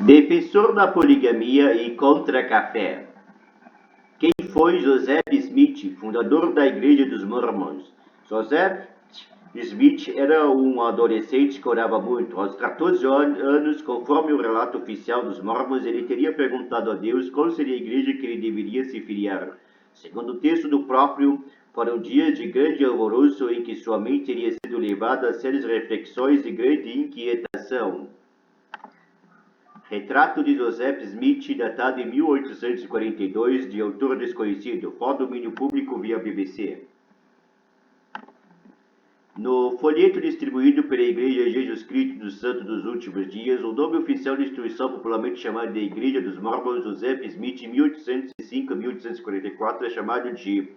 Defensor da poligamia e contra café. Quem foi Joseph Smith, fundador da Igreja dos Mormons? Joseph Smith era um adolescente que orava muito. Aos 14 anos, conforme o relato oficial dos Mormons, ele teria perguntado a Deus qual seria a igreja que ele deveria se filiar. Segundo o texto do próprio, foram dias de grande alvoroço em que sua mente teria sido levada a sérias reflexões e grande inquietação. Retrato de Joseph Smith, datado em 1842, de autor desconhecido, foto domínio público via BBC. No folheto distribuído pela Igreja Jesus Cristo dos Santos dos Últimos Dias, o nome oficial de instituição popularmente chamada de Igreja dos Mormons, Joseph Smith, 1805 a 1844, é chamado de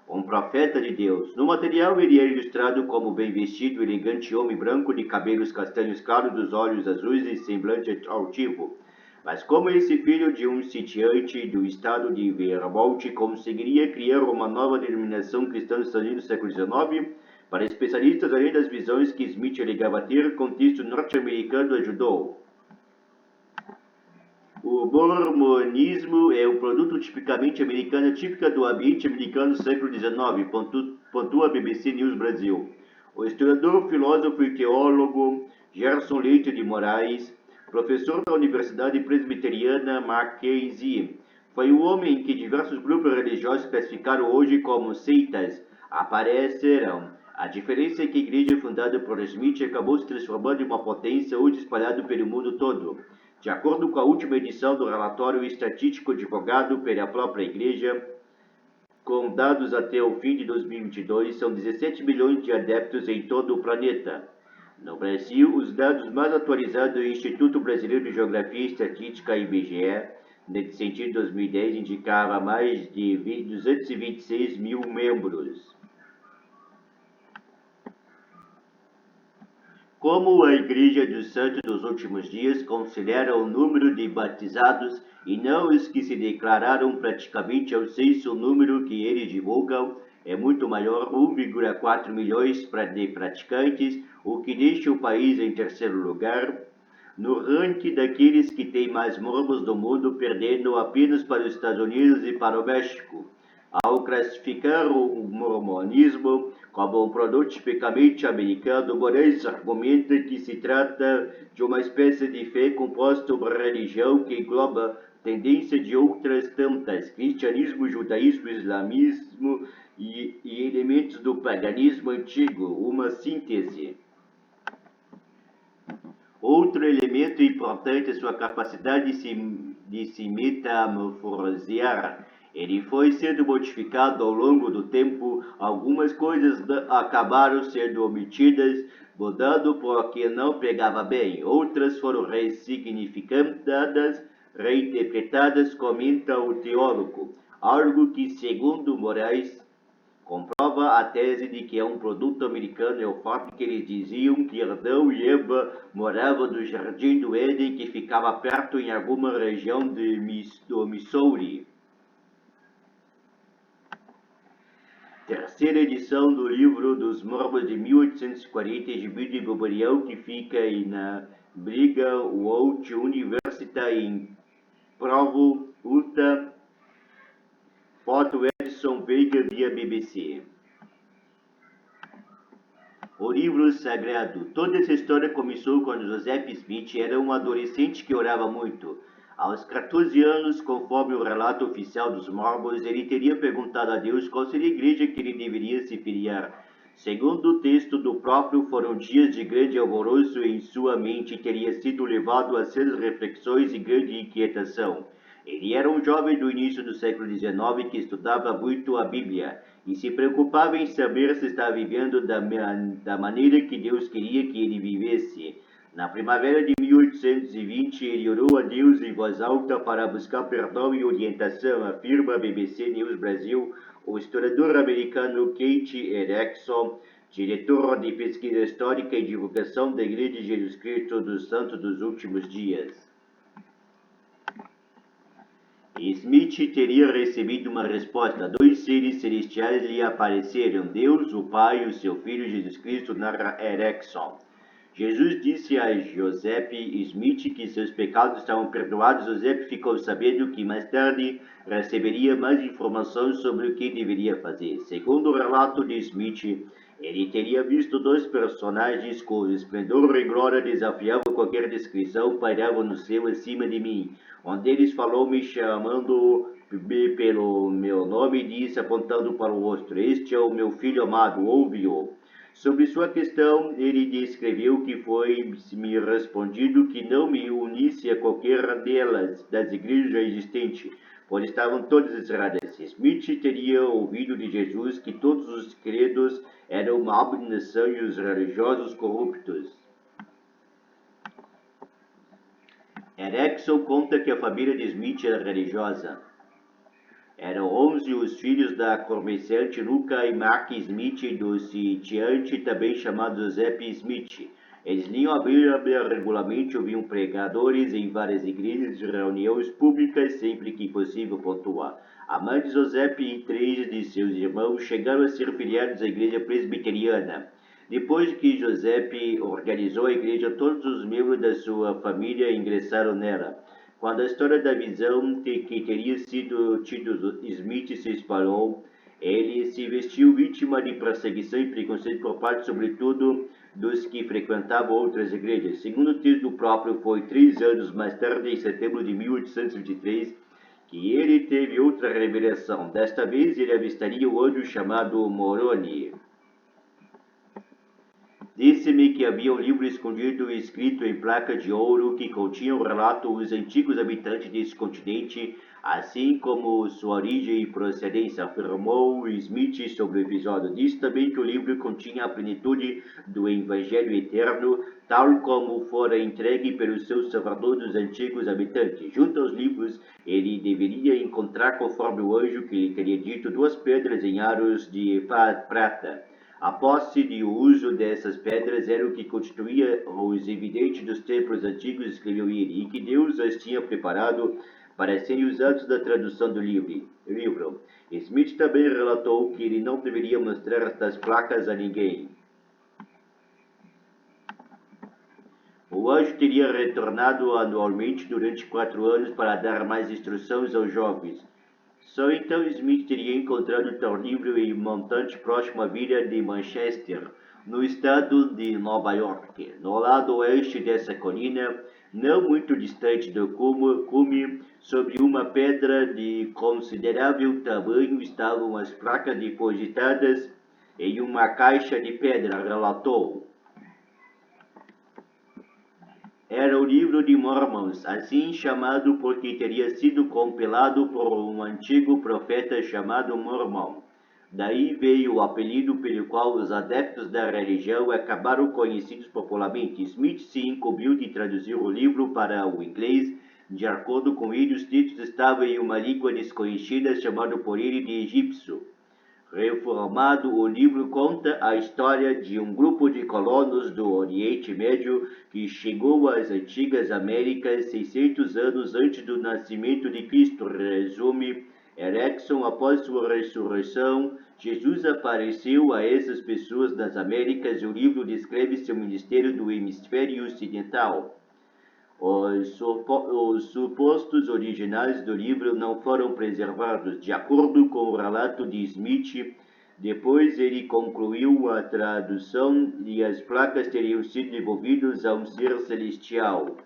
um profeta de Deus. No material, ele é ilustrado como bem vestido, elegante homem branco de cabelos castanhos claros, dos olhos azuis e semblante altivo. Mas como esse filho de um sitiante do estado de Vermont conseguiria criar uma nova denominação cristã nos Estados Unidos no século XIX? Para especialistas, além das visões que Smith alegava ter, o contexto norte-americano ajudou. O mormonismo é um produto tipicamente americano, típica do ambiente americano do século XIX, pontua a BBC News Brasil. O historiador, filósofo e teólogo Gerson Leite de Moraes, professor da Universidade Presbiteriana Mackenzie, foi o homem que diversos grupos religiosos classificaram hoje como seitas apareceram. A diferença é que a igreja fundada por Smith acabou se transformando em uma potência hoje espalhada pelo mundo todo. De acordo com a última edição do relatório estatístico divulgado pela própria igreja, com dados até o fim de 2022, são 17 milhões de adeptos em todo o planeta. No Brasil, os dados mais atualizados do Instituto Brasileiro de Geografia e Estatística, IBGE, nesse sentido 2010, indicava mais de 226 mil membros. Como a Igreja dos Santos dos Últimos Dias considera o número de batizados e não os que se declararam, praticamente ao censo, o número que eles divulgam é muito maior, 1,4 milhões de praticantes, o que deixa o país em terceiro lugar no ranking daqueles que têm mais mormons do mundo, perdendo apenas para os Estados Unidos e para o México. Ao classificar o mormonismo como um produto tipicamente americano, Moraes argumenta que se trata de uma espécie de fé composta por religião que engloba tendência de outras tantas, cristianismo, judaísmo, islamismo e elementos do paganismo antigo, uma síntese. Outro elemento importante é sua capacidade de se metamorfosear. Ele foi sendo modificado ao longo do tempo, algumas coisas acabaram sendo omitidas, mudando porque não pegava bem, outras foram ressignificadas, reinterpretadas, comenta o teólogo, algo que, segundo Moraes, comprova a tese de que é um produto americano é o fato que eles diziam que Adão e Eva moravam no Jardim do Éden, que ficava perto em alguma região do Missouri. Terceira edição do livro dos Mormons de 1840, exibido em Memorial, que fica na Brigham Women's University em Provo, Utah. Foto Edson Veiga via BBC. O livro sagrado. Toda essa história começou quando Joseph Smith era um adolescente que orava muito. Aos 14 anos, conforme o relato oficial dos Mormons, ele teria perguntado a Deus qual seria a igreja que ele deveria se filiar. Segundo o texto do próprio, foram dias de grande alvoroço em sua mente e teria sido levado a sérias reflexões e grande inquietação. Ele era um jovem do início do século XIX que estudava muito a Bíblia e se preocupava em saber se estava vivendo da maneira que Deus queria que ele vivesse. Na primavera de 1820, ele orou a Deus em voz alta para buscar perdão e orientação, afirma a BBC News Brasil o historiador americano Keith Erickson, diretor de pesquisa histórica e divulgação da Igreja de Jesus Cristo dos Santos dos Últimos Dias. Smith teria recebido uma resposta. Dois seres celestiais lhe apareceram, Deus, o Pai e o seu Filho Jesus Cristo, narra Erickson. Jesus disse a Joseph Smith que seus pecados estavam perdoados. Joseph ficou sabendo que mais tarde receberia mais informações sobre o que deveria fazer. Segundo o relato de Smith, ele teria visto dois personagens cujo esplendor e glória desafiavam qualquer descrição, pairavam no céu acima de mim. Um deles falou-me chamando-me pelo meu nome e disse, apontando para o rosto, este é o meu filho amado, ouve-o. Sobre sua questão, ele descreveu que foi-me respondido que não me unisse a qualquer delas, das igrejas existentes, pois estavam todas erradas. Smith teria ouvido de Jesus que todos os credos eram uma abominação e os religiosos corruptos. Erickson conta que a família de Smith era religiosa. Eram 11 os filhos da comerciante Luca e Mark Smith e do sitiante também chamado Joseph Smith. Eles liam a Bíblia regularmente, ouviam pregadores em várias igrejas e reuniões públicas sempre que possível pontuar. A mãe de Joseph e 3 de seus irmãos chegaram a ser filiados à igreja presbiteriana. Depois que Joseph organizou a igreja, todos os membros da sua família ingressaram nela. Quando a história da visão que teria sido tido Smith se espalhou, ele se vestiu vítima de perseguição e preconceito por parte, sobretudo, dos que frequentavam outras igrejas. Segundo o texto próprio, foi 3 anos mais tarde, em setembro de 1823, que ele teve outra revelação. Desta vez, ele avistaria o anjo chamado Moroni. Disse-me que havia um livro escondido escrito em placa de ouro que continha o relato dos antigos habitantes desse continente, assim como sua origem e procedência, afirmou Smith sobre o episódio. Disse também que o livro continha a plenitude do Evangelho Eterno, tal como fora entregue pelo seu Salvador dos antigos habitantes. Junto aos livros, ele deveria encontrar, conforme o anjo que lhe teria dito, 2 pedras em aros de prata. A posse e o uso dessas pedras era o que constituía os evidentes dos tempos antigos, escreveu ele, e que Deus as tinha preparado para serem usados na tradução do livro. Smith também relatou que ele não deveria mostrar estas placas a ninguém. O anjo teria retornado anualmente durante 4 anos para dar mais instruções aos jovens. Só então Smith teria encontrado tal livro em um montante próximo à vila de Manchester, no estado de Nova York. No lado oeste dessa colina, não muito distante do cume, sobre uma pedra de considerável tamanho, estavam as placas depositadas em uma caixa de pedra, relatou. Era o livro de Mormons, assim chamado porque teria sido compilado por um antigo profeta chamado Mormon. Daí veio o apelido pelo qual os adeptos da religião acabaram conhecidos popularmente. Smith se incumbiu de traduzir o livro para o inglês. De acordo com ele, os textos estavam em uma língua desconhecida chamada por ele de egípcio. Reformado, o livro conta a história de um grupo de colonos do Oriente Médio que chegou às antigas Américas 600 anos antes do nascimento de Cristo. Resume Erickson. Após sua ressurreição, Jesus apareceu a essas pessoas nas Américas e o livro descreve seu ministério no hemisfério ocidental. Os supostos originais do livro não foram preservados, de acordo com o relato de Smith. Depois ele concluiu a tradução e as placas teriam sido devolvidas a um ser celestial.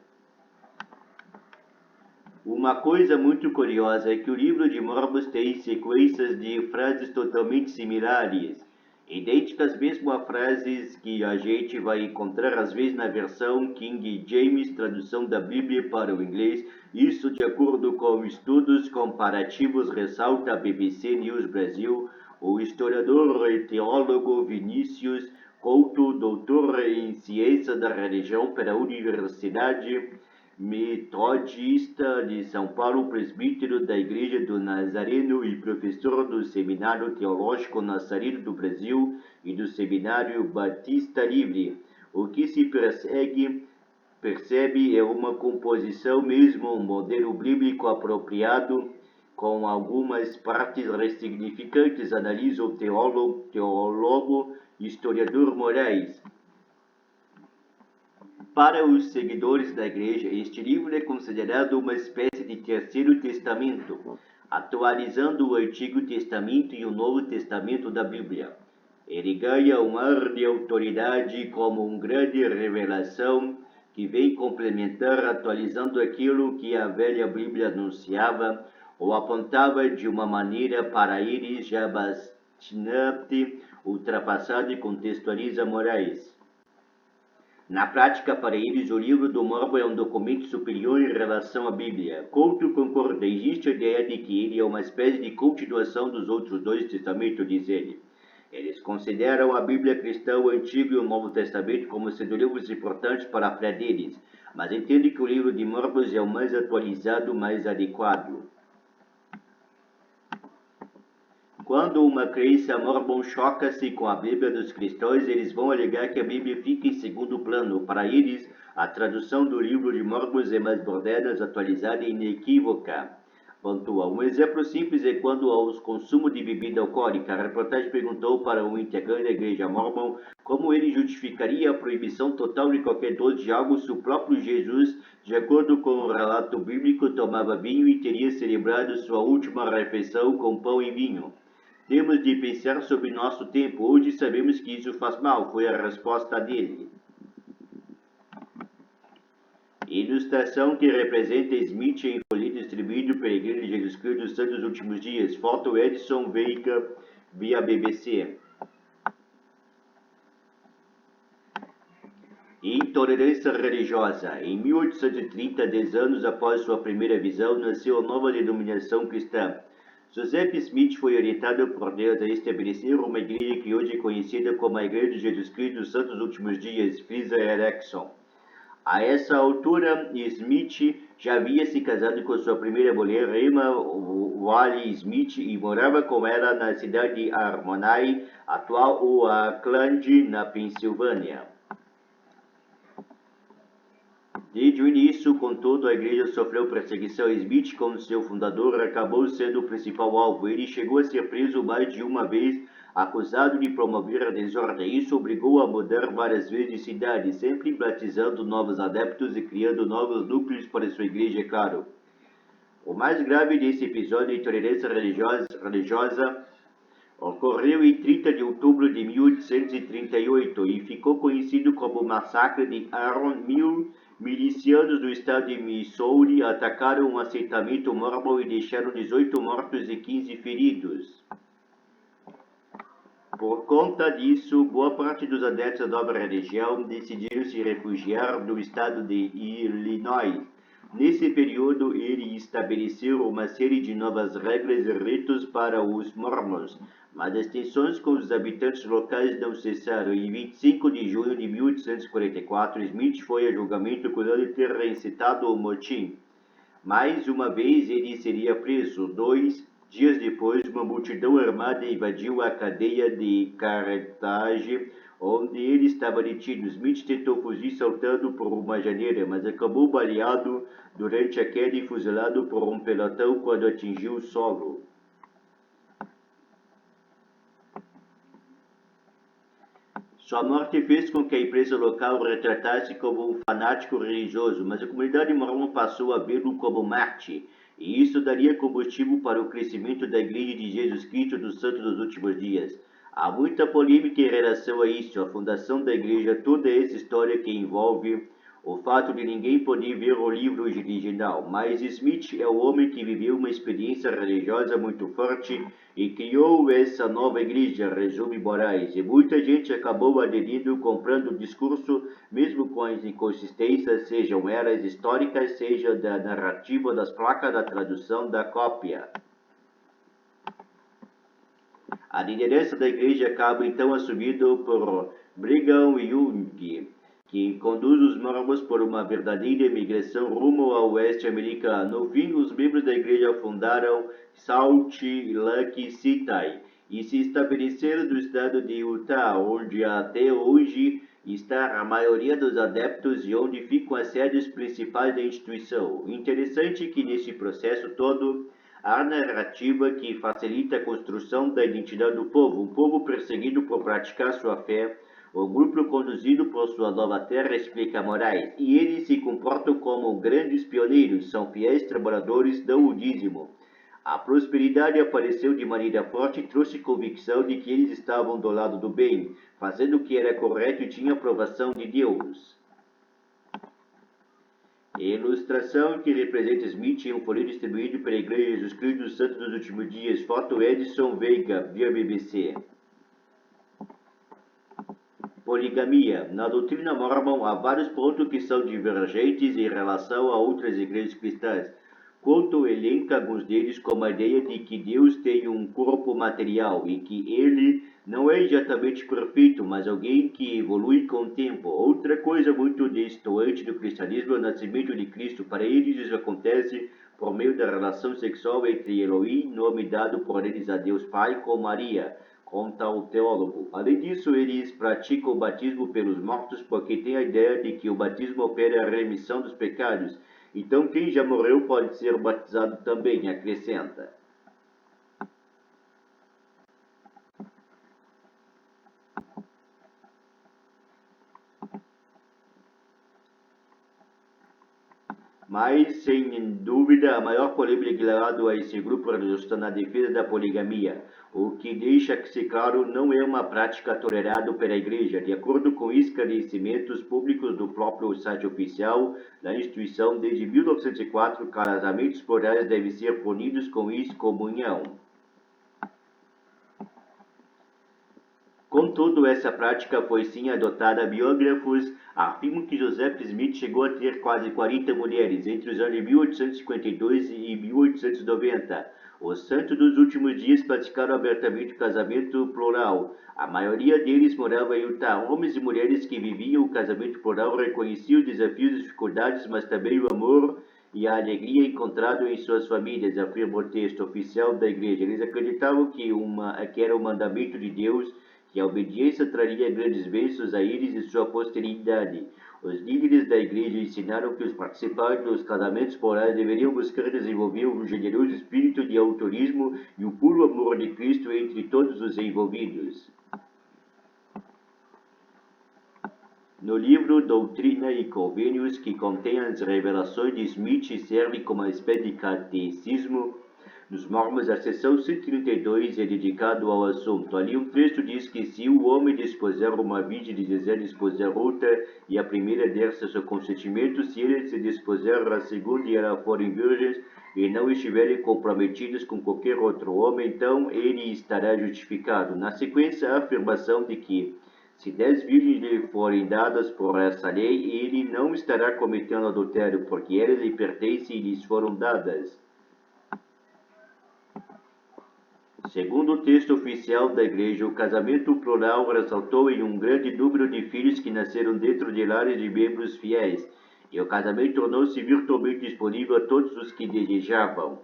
Uma coisa muito curiosa é que o livro de Mormon tem sequências de frases totalmente similares, idênticas mesmo a frases que a gente vai encontrar às vezes na versão King James, tradução da Bíblia para o inglês. Isso de acordo com estudos comparativos, ressalta a BBC News Brasil. O historiador e teólogo Vinícius Couto, doutor em ciência da religião pela Universidade Metodista de São Paulo, presbítero da Igreja do Nazareno e professor do Seminário Teológico Nazareno do Brasil e do Seminário Batista Livre. O que se percebe é uma composição mesmo, um modelo bíblico apropriado, com algumas partes ressignificantes, analisa o teólogo historiador Moraes. Para os seguidores da Igreja, este livro é considerado uma espécie de terceiro testamento, atualizando o Antigo Testamento e o Novo Testamento da Bíblia. Ele ganha um ar de autoridade como uma grande revelação que vem complementar, atualizando aquilo que a velha Bíblia anunciava ou apontava de uma maneira para eles já bastante ultrapassada e contextualiza Moraes. Na prática, para eles, o livro do Mormon é um documento superior em relação à Bíblia. Couto concorda, existe a ideia de que ele é uma espécie de continuação dos outros dois testamentos, diz ele. Eles consideram a Bíblia cristã, o Antigo e o Novo Testamento como sendo livros importantes para a fé deles, mas entendem que o livro de Mormon é o mais atualizado, mais adequado. Quando uma crença mormon choca-se com a Bíblia dos cristãos, eles vão alegar que a Bíblia fica em segundo plano. Para eles, a tradução do livro de Mormon é mais moderna, atualizada e inequívoca. Pontua. Um exemplo simples é quando ao consumo de bebida alcoólica. A reportagem perguntou para um integrante da igreja mormon como ele justificaria a proibição total de qualquer dose de algo se o próprio Jesus, de acordo com o relato bíblico, tomava vinho e teria celebrado sua última refeição com pão e vinho. Temos de pensar sobre nosso tempo. Hoje sabemos que isso faz mal, foi a resposta dele. Ilustração que representa Smith em folheto distribuído pela Igreja de Jesus Cristo dos Santos dos Últimos Dias. Foto Edson Veiga, via BBC. Intolerância religiosa. Em 1830, 10 anos após sua primeira visão, nasceu a nova denominação cristã. Joseph Smith foi orientado por Deus a estabelecer uma igreja que hoje é conhecida como a Igreja de Jesus Cristo dos Santos dos Últimos Dias, Frisa Erickson. A essa altura, Smith já havia se casado com sua primeira mulher, Emma Wally Smith, e morava com ela na cidade de Harmony, atual Oakland, na Pensilvânia. Desde o início, contudo, a igreja sofreu perseguição. Smith, como seu fundador, acabou sendo o principal alvo. Ele chegou a ser preso mais de uma vez, acusado de promover a desordem. Isso obrigou a mudar várias vezes de cidade, sempre batizando novos adeptos e criando novos núcleos para sua igreja, é claro. O mais grave desse episódio de intolerância religiosa ocorreu em 30 de outubro de 1838 e ficou conhecido como o Massacre de Aaron Mill. Milicianos do estado de Missouri atacaram um assentamento mormon e deixaram 18 mortos e 15 feridos. Por conta disso, boa parte dos adeptos da nova religião decidiram se refugiar no estado de Illinois. Nesse período, ele estabeleceu uma série de novas regras e ritos para os mormons, mas as tensões com os habitantes locais não cessaram. Em 25 de junho de 1844, Smith foi a julgamento acusado de ter incitado o motim. Mais uma vez, ele seria preso. 2 dias depois, uma multidão armada invadiu a cadeia de Carthage, onde ele estava detido. Smith tentou fugir saltando por uma janela, mas acabou baleado durante a queda e fuzilado por um pelotão quando atingiu o solo. Sua morte fez com que a imprensa local o retratasse como um fanático religioso, mas a comunidade mormon passou a vê-lo como Marte, e isso daria combustível para o crescimento da Igreja de Jesus Cristo dos Santos dos Últimos Dias. Há muita polêmica em relação a isso, a fundação da igreja, toda essa história que envolve o fato de ninguém poder ver o livro original, mas Smith é o homem que viveu uma experiência religiosa muito forte e criou essa nova igreja, resume Moraes, e muita gente acabou aderindo, comprando o discurso, mesmo com as inconsistências, sejam elas históricas, seja da narrativa das placas da tradução da cópia. A liderança da igreja acaba então assumida por Brigham Young, que conduz os mormons por uma verdadeira imigração rumo ao oeste americano. No fim, os membros da igreja fundaram Salt Lake City e se estabeleceram no estado de Utah, onde até hoje está a maioria dos adeptos e onde ficam as sedes principais da instituição. Interessante que nesse processo todo, a narrativa que facilita a construção da identidade do povo, um povo perseguido por praticar sua fé, O grupo conduzido por sua nova terra explica morais, e eles se comportam como grandes pioneiros, são fiéis trabalhadores, dão o dízimo. A prosperidade apareceu de maneira forte e trouxe convicção de que eles estavam do lado do bem, fazendo o que era correto e tinha aprovação de Deus. Ilustração que representa Smith em um folheto distribuído pela Igreja de Jesus Cristo dos Santos dos Últimos Dias. Foto Edson Veiga, via BBC. Poligamia. Na doutrina mormon, há vários pontos que são divergentes em relação a outras igrejas cristãs. Quanto elenca alguns deles como a ideia de que Deus tem um corpo material e que ele não é exatamente perfeito, mas alguém que evolui com o tempo. Outra coisa muito destoante do cristianismo é o nascimento de Cristo. Para eles, isso acontece por meio da relação sexual entre Elohim, nome dado por eles a Deus Pai, com Maria, conta o teólogo. Além disso, eles praticam o batismo pelos mortos porque têm a ideia de que o batismo opera a remissão dos pecados. Então, quem já morreu pode ser batizado também, acrescenta. Mas, sem dúvida, a maior polêmica levada a esse grupo está na defesa da poligamia, o que deixa que, se claro, não é uma prática tolerada pela Igreja. De acordo com esclarecimentos públicos do próprio site oficial da instituição, desde 1904, casamentos plurais devem ser punidos com excomunhão. Contudo, essa prática foi sim adotada. Biógrafos afirmam que Joseph Smith chegou a ter quase 40 mulheres entre os anos de 1852 e 1890. Os santos dos últimos dias praticaram abertamente o casamento plural. A maioria deles morava em Utah. Homens e mulheres que viviam o casamento plural reconheciam os desafios e dificuldades, mas também o amor e a alegria encontrado em suas famílias, afirma o texto oficial da igreja. Eles acreditavam que era o mandamento de Deus, que a obediência traria grandes bênçãos a eles e sua posteridade. Os líderes da igreja ensinaram que os participantes dos casamentos plurais deveriam buscar desenvolver um generoso espírito de autorismo e o puro amor de Cristo entre todos os envolvidos. No livro Doutrina e Convênios, que contém as revelações de Smith e serve como uma espécie de catecismo dos mormons, a seção 132 é dedicada ao assunto. Ali o texto diz que se o homem dispuser uma virgem e desejar dispuser outra, e a primeira der seu consentimento, se ele se dispuser a segunda e ela forem virgens, e não estiverem comprometidos com qualquer outro homem, então ele estará justificado. Na sequência, a afirmação de que se 10 virgens lhe forem dadas por essa lei, ele não estará cometendo adultério, porque elas lhe pertencem e lhes foram dadas. Segundo o texto oficial da Igreja, o casamento plural resultou em um grande número de filhos que nasceram dentro de lares de membros fiéis, e o casamento tornou-se virtualmente disponível a todos os que desejavam.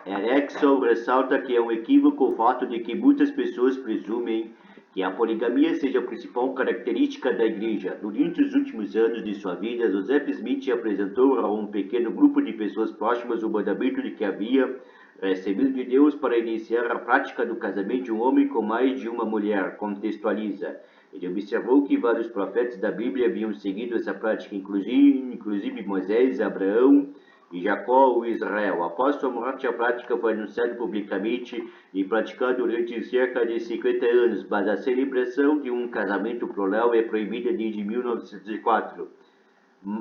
Erickson ressalta que é um equívoco o fato de que muitas pessoas presumem que a poligamia seja a principal característica da Igreja. Durante os últimos anos de sua vida, Joseph Smith apresentou a um pequeno grupo de pessoas próximas o mandamento de que havia recebido de Deus para iniciar a prática do casamento de um homem com mais de uma mulher. Contextualiza. Ele observou que vários profetas da Bíblia haviam seguido essa prática, inclusive Moisés, Abraão e Jacó, o Israel. Após sua morte, a prática foi anunciada publicamente e praticada durante cerca de 50 anos, mas a celebração de um casamento plural é proibida desde 1904.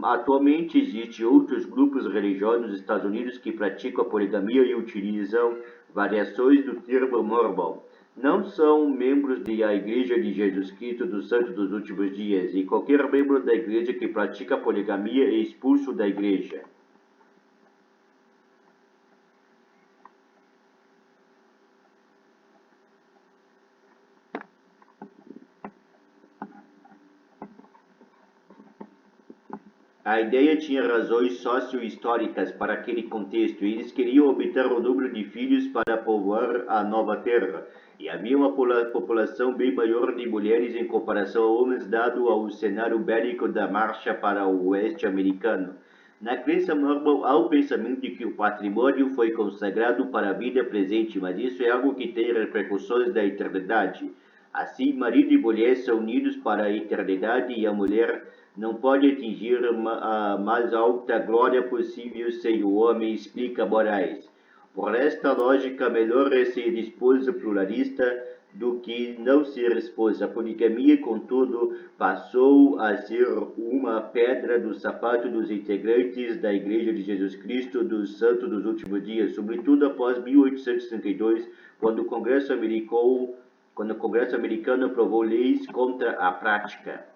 Atualmente, existem outros grupos religiosos nos Estados Unidos que praticam a poligamia e utilizam variações do termo mormon. Não são membros da Igreja de Jesus Cristo dos Santos dos Últimos Dias, e qualquer membro da Igreja que pratica a poligamia é expulso da Igreja. A ideia tinha razões socio-históricas para aquele contexto. Eles queriam aumentar o número de filhos para povoar a nova terra, e havia uma população bem maior de mulheres em comparação a homens, dado ao cenário bélico da marcha para o oeste americano. Na crença mormon, há o pensamento de que o patrimônio foi consagrado para a vida presente, mas isso é algo que tem repercussões da eternidade. Assim, marido e mulher são unidos para a eternidade e a mulher não pode atingir a mais alta glória possível sem o homem, explica Moraes. Por esta lógica, melhor é ser esposa pluralista do que não ser esposa. A poligamia, contudo, passou a ser uma pedra do sapato dos integrantes da Igreja de Jesus Cristo dos Santos dos Últimos Dias, sobretudo após 1832, quando o Congresso americano aprovou leis contra a prática.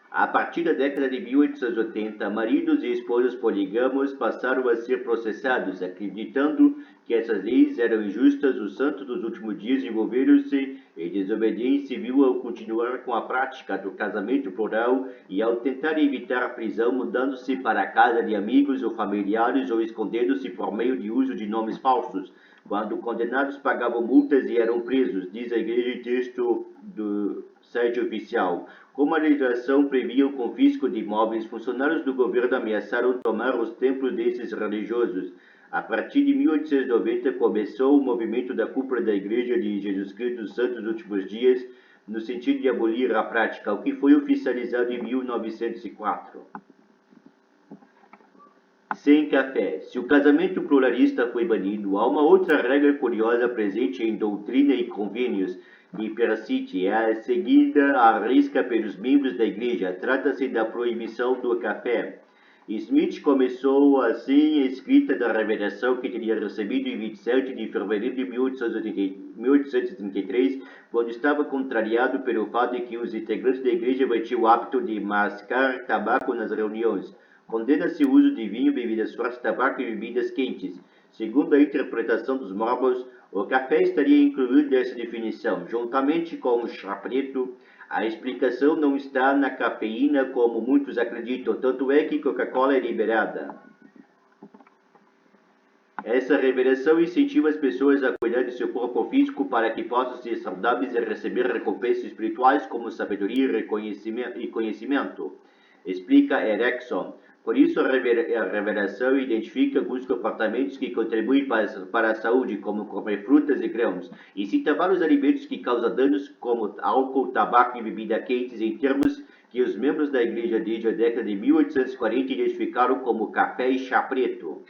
A partir da década de 1880, maridos e esposas poligâmos passaram a ser processados, acreditando que essas leis eram injustas. Os santos dos últimos dias envolveram-se em desobediência civil ao continuar com a prática do casamento plural e ao tentar evitar a prisão, mudando-se para a casa de amigos ou familiares ou escondendo-se por meio de uso de nomes falsos. Quando condenados pagavam multas e eram presos, diz a igreja em texto do site oficial. Como a legislação previa o confisco de imóveis, funcionários do governo ameaçaram tomar os templos desses religiosos. A partir de 1890 começou o movimento da cúpula da Igreja de Jesus Cristo dos Santos dos Últimos Dias, no sentido de abolir a prática, o que foi oficializado em 1904. Sem café. Se o casamento pluralista foi banido, há uma outra regra curiosa presente em Doutrina e Convênios de Percite, é a seguida à risca pelos membros da Igreja. Trata-se da proibição do café. Smith começou assim a escrita da revelação que teria recebido em 27 de fevereiro de 1833, quando estava contrariado pelo fato de que os integrantes da igreja tinham o hábito de mascar tabaco nas reuniões. Condena-se o uso de vinho, bebidas fortes, tabaco e bebidas quentes. Segundo a interpretação dos Mormons, o café estaria incluído nessa definição, juntamente com o chá preto. A explicação não está na cafeína, como muitos acreditam, tanto é que Coca-Cola é liberada. Essa revelação incentiva as pessoas a cuidar de seu corpo físico para que possam ser saudáveis e receber recompensas espirituais como sabedoria e conhecimento, explica Erickson. Por isso, a revelação identifica alguns comportamentos que contribuem para a saúde, como comer frutas e grãos, e cita vários alimentos que causam danos, como álcool, tabaco e bebida quentes, em termos que os membros da igreja desde a década de 1840 identificaram como café e chá preto.